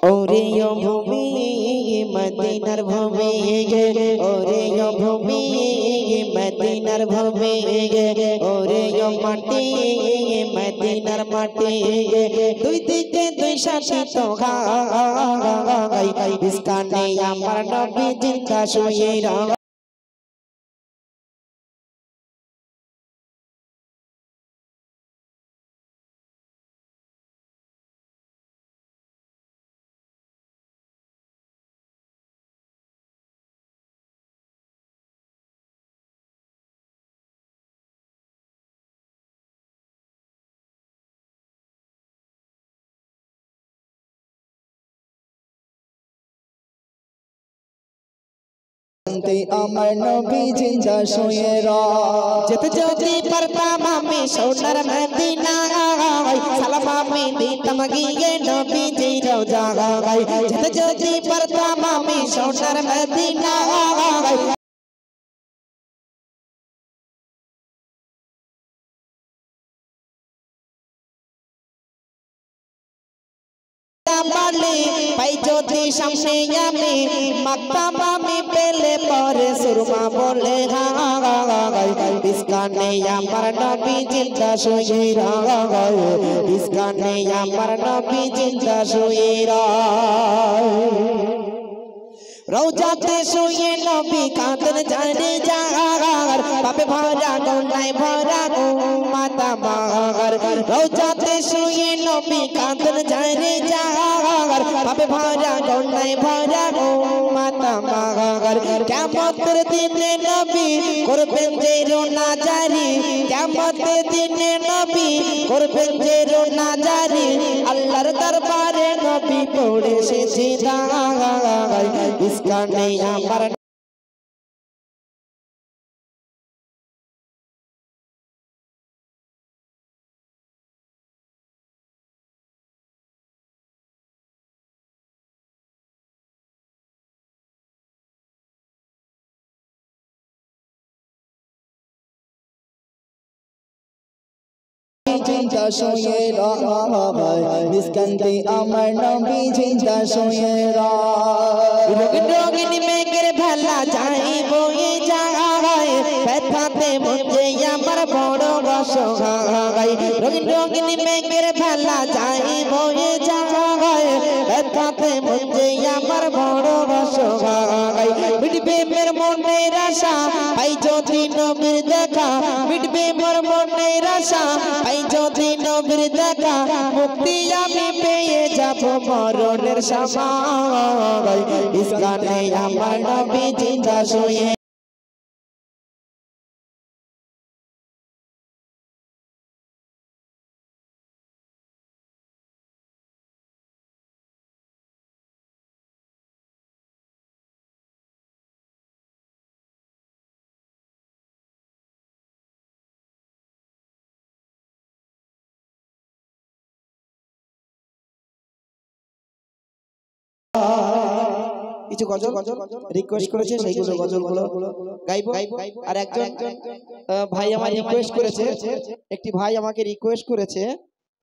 ওরে ও ভূমি মদিনার ভূমি ওরে ও ভূমি মদিনার ভূমি ওরে ও মাটি মদিনার মাটি দুই দিকে দুই সাথী তো গাই ইসকানে আমার নবী জিন্দা শুয়ে আমার নবী জিন্দা শুয়ে যেতে যদি পারতাম আমি সোনার মদিনায় সালাম আমি দিতাম গিয়ে নবীজির রওজায় যেতে যদি পারতাম আমি সোনার মদিনায় পাই যদি সামনে আমি মাকতাম আমি পেলে পরে সুরমা বলে ইসকানে আমার নবী জিন্দা শুয়ে ইসকানে আমার নবী জিন্দা শুয়ে রওজাতে শুয়ে নবী কাঁদন জানে জাগার পাপে ভরা গন্ডায় ভরা গো মাতা মাগার রওজাতে শুয়ে নবী কাঁদন জানে জাগার পাপে ভরা গন্ডায় ভরা গো মাতা মাগার কিয়ামতের দিনে নবী করবেন যে রোনা জারি কিয়ামতের দিনে নবী করবেন যে রোনা জারি আল্লাহর দরবারে নবী পড়ে সে সিজদা ইসকানে আমার জিন্দা শুয়ে ইসকানে আমার নবী জিন্দা শুয়ে রোগিনী মেঘের ভেলা যাই বয়ে যায় ব্যথাতে মধ্যে আমার বড় অসহায় রোগিনী মেঘের ভেলা যাই বয়ে যায় ব্যথাতে মধ্যে আমার বড় অসহায় মিটবে মের মনের আশা পাই যদি নবীর দেখা মিটবে মোর মনের আশা পাই যদি নবীর দেখা মুক্তি আমি পেয়ে যাব মরণের সময় ইসকানে আমার নবী জিন্দা শুয়ে কিছু গজল রিকোয়েস্ট করেছে সেইগুলো গজলগুলো গাইবো আর একজন ভাই আমার রিকোয়েস্ট করেছে একটি ভাই আমাকে রিকোয়েস্ট করেছে